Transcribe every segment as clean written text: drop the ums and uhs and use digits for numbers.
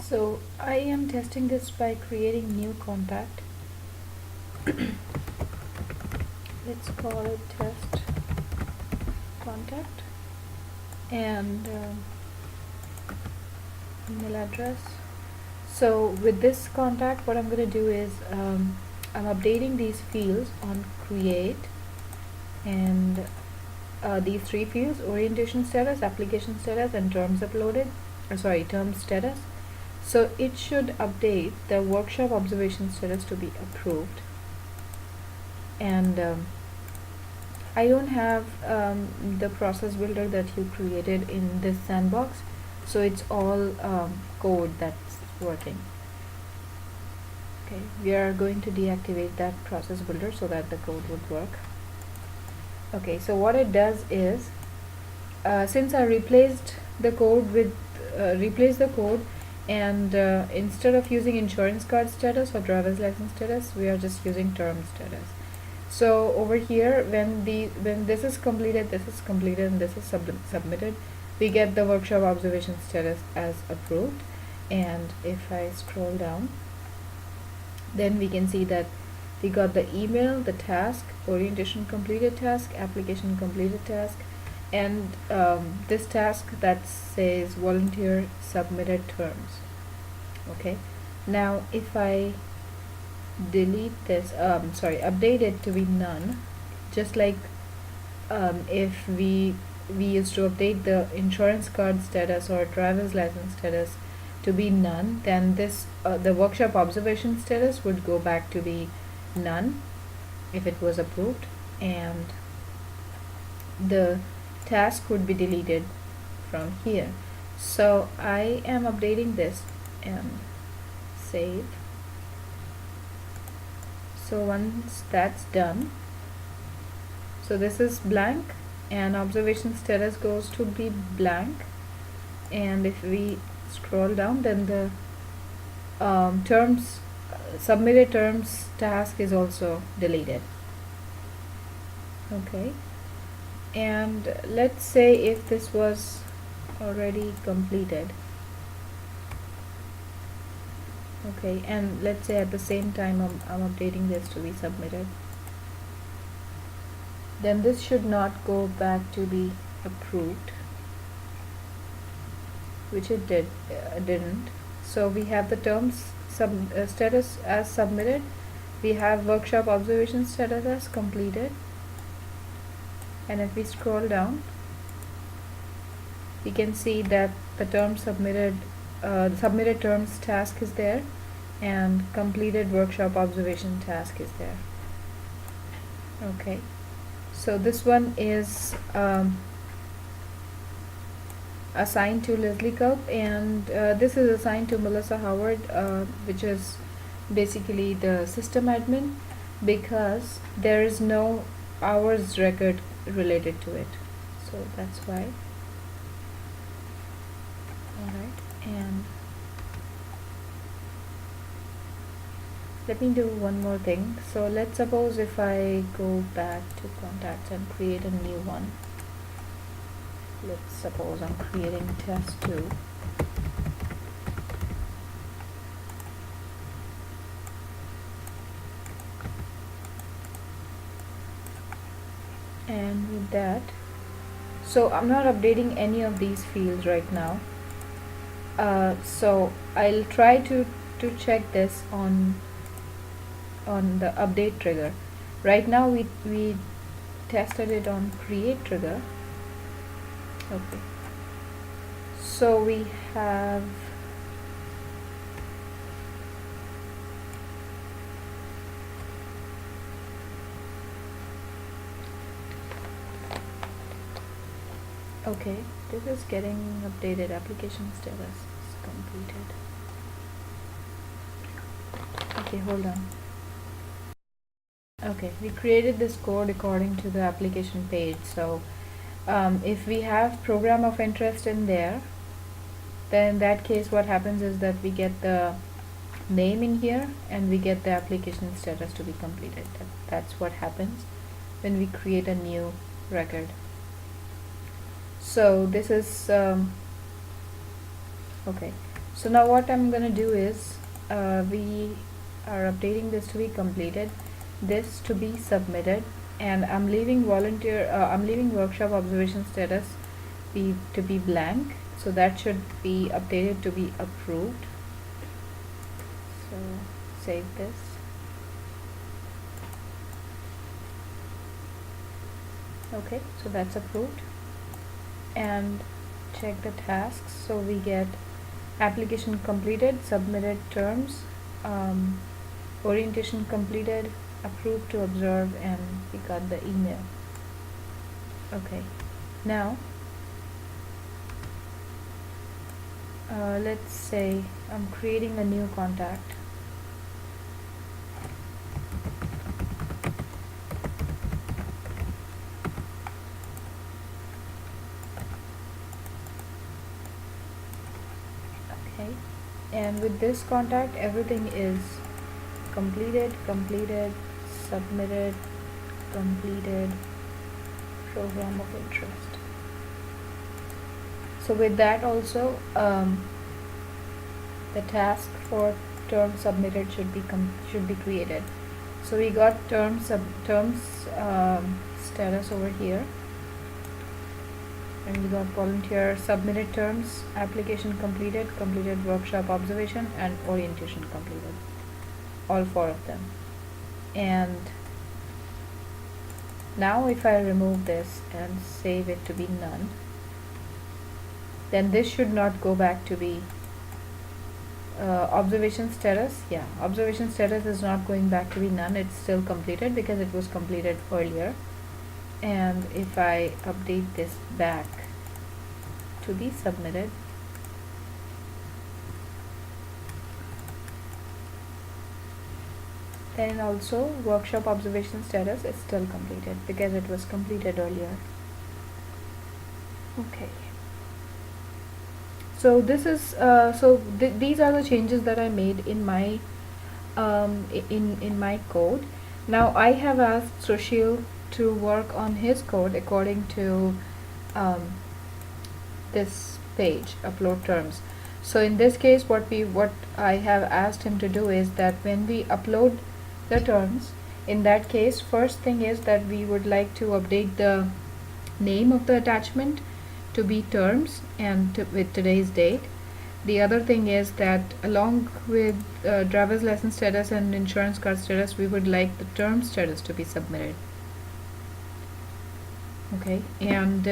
So I am testing this by creating new contact. Let's call it test contact, and email address. So with this contact, what I'm going to do is I'm updating these fields on create, and these three fields: orientation status, application status, and terms uploaded, terms status. So it should update the workshop observation status to be approved. And I don't have the process builder that you created in this sandbox, so it's all code that's working. Okay, we are going to deactivate that process builder so that the code would work. Okay, so what it does is, since I replaced the code with and instead of using insurance card status or driver's license status, we are just using term status. So over here, when this is completed, and this is submitted, we get the workshop observation status as approved. And if I scroll down, then we can see that we got the email, the task, orientation completed task, application completed task, and this task that says volunteer submitted terms. Okay, now if I delete this, update it to be none, just like if we used to update the insurance card status or driver's license status to be none, then this the workshop observation status would go back to be none if it was approved, and the task would be deleted from here. So I am updating this and save. So once that's done, so this is blank and observation status goes to be blank, and if we scroll down, then the terms submitted terms task is also deleted. Okay, and let's say if this was already completed, okay, and let's say at the same time I'm updating this to be submitted, then this should not go back to be approved, which it didn't. So we have the terms status as submitted, we have workshop observation status as completed, and if we scroll down, we can see that the term submitted terms task is there, and completed workshop observation task is there. Okay, so this one is assigned to Leslie Culp, and this is assigned to Melissa Howard, which is basically the system admin, because there is no hours record related to it, so that's why. Alright, and let me do one more thing. So let's suppose if I go back to contacts and create a new one. Let's suppose I'm creating test 2. And with that, so I'm not updating any of these fields right now. So I'll try to check this on the update trigger. Right now we tested it on create trigger. Okay, so we have okay, this is getting updated. Application status is completed. Okay, hold on. Okay, we created this code according to the application page. So if we have program of interest in there, then in that case what happens is that we get the name in here and we get the application status to be completed. That's what happens when we create a new record. So this is Okay, so now what I'm gonna do is we are updating this to be completed, this to be submitted, and I'm leaving I'm leaving workshop observation status to be blank, so that should be updated to be approved. So save this. Okay, so that's approved. And check the tasks. So we get application completed, submitted terms, orientation completed, approved to observe, and we got the email. Okay, now let's say I'm creating a new contact. Okay, and with this contact everything is completed, submitted, completed, program of interest. So with that also the task for term submitted should be created. So we got terms status over here, and we got volunteer submitted terms, application completed, completed workshop observation, and orientation completed, all 4 of them. And now if I remove this and save it to be none, then this should not go back to be observation status. Yeah, observation status is not going back to be none, it's still completed because it was completed earlier. And if I update this back to be submitted, then also workshop observation status is still completed because it was completed earlier. Okay, so this is these are the changes that I made in my in my code. Now I have asked Sushil to work on his code according to this page, upload terms. So in this case what I have asked him to do is that when we upload the terms, in that case first thing is that we would like to update the name of the attachment to be terms and with today's date. The other thing is that along with driver's license status and insurance card status, we would like the term status to be submitted. Okay, and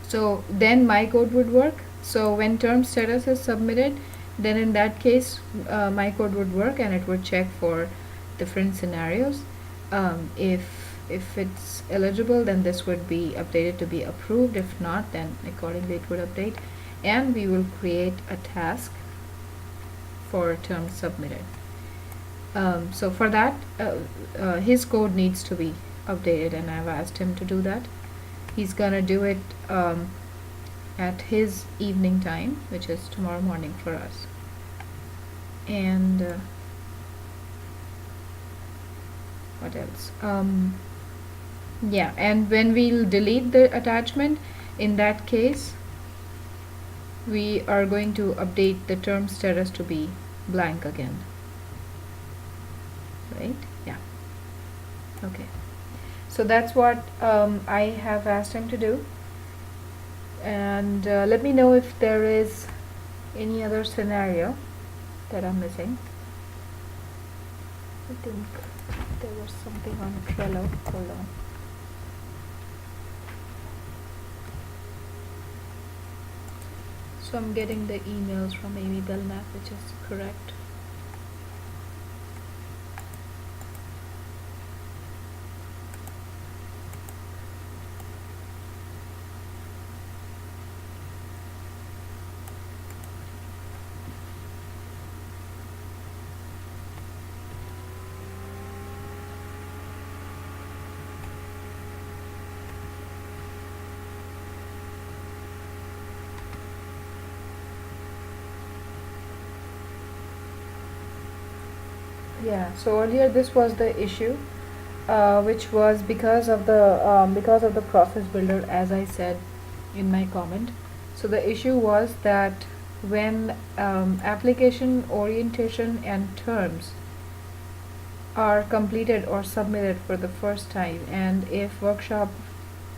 so then my code would work. So when term status is submitted, then in that case my code would work and it would check for different scenarios. If it's eligible, then this would be updated to be approved. If not, then accordingly it would update, and we will create a task for terms submitted. So for that his code needs to be updated, and I've asked him to do that. He's gonna do it at his evening time, which is tomorrow morning for us. And what else? Yeah, and when we'll delete the attachment, in that case we are going to update the term status to be blank again, right? Yeah, okay, so that's what I have asked him to do. And let me know if there is any other scenario that I'm missing. I think there was something on Trello. Hold on. So I'm getting the emails from Amy Belknap, which is correct. Yeah, so earlier this was the issue, which was because of the process builder, as I said in my comment. So the issue was that when application orientation and terms are completed or submitted for the first time, and if workshop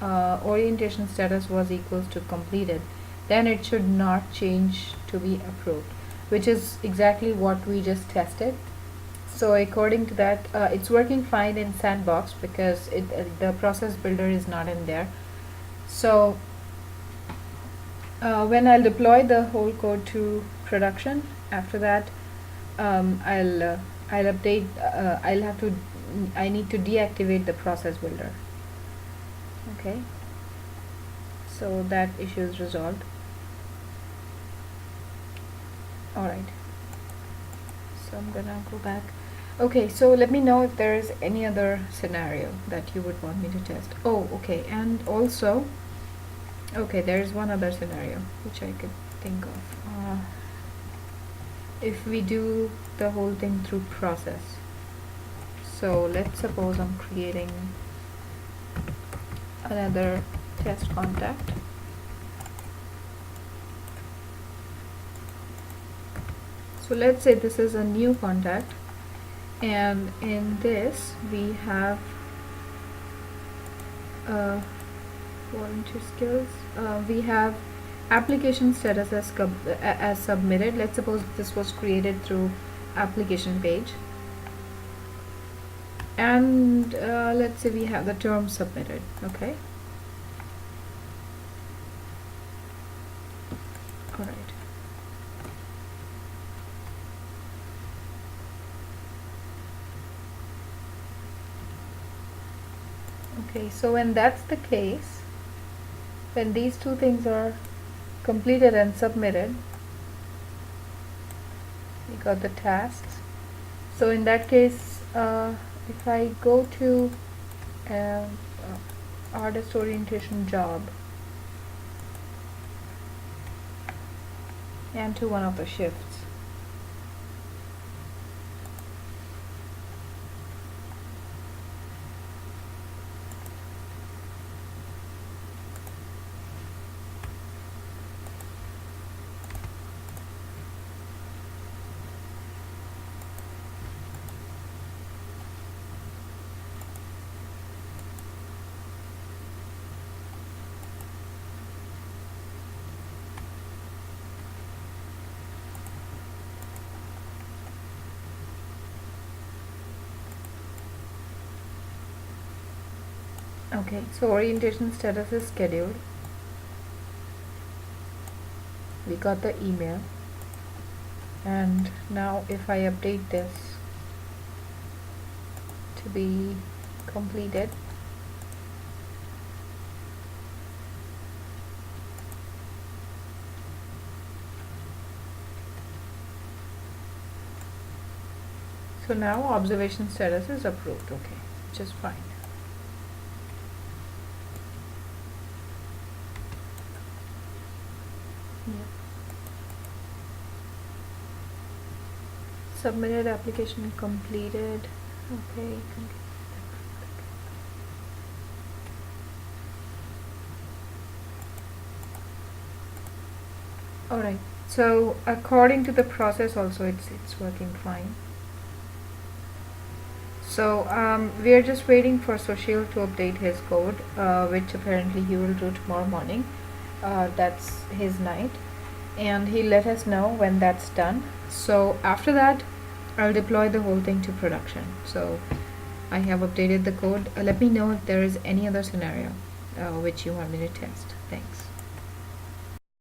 orientation status was equals to completed, then it should not change to be approved, which is exactly what we just tested. So according to that, it's working fine in sandbox because the process builder is not in there. So when I'll deploy the whole code to production, after that I'll update. I need to deactivate the process builder. Okay, so that issue is resolved. Alright, so I'm gonna go back. Okay, so let me know if there is any other scenario that you would want me to test. Oh, okay, and also, okay, there is one other scenario which I could think of. If we do the whole thing through process, so let's suppose I'm creating another test contact. So let's say this is a new contact, and in this we have volunteer skills. We have application status as submitted. Let's suppose this was created through application page, and let's say we have the term submitted. Okay, all right. Okay, so when that's the case, when these two things are completed and submitted, we got the tasks. So in that case, if I go to artist orientation job and to one of the shifts, okay, so orientation status is scheduled. We got the email, and now if I update this to be completed, so now observation status is approved. Okay, which is fine. Yep. Submitted application completed. Okay. Alright, so according to the process also it's working fine. So we are just waiting for Sushil to update his code, which apparently he will do tomorrow morning. That's his night, and he'll let us know when that's done. So after that, I'll deploy the whole thing to production. So I have updated the code. Let me know if there is any other scenario which you want me to test. Thanks.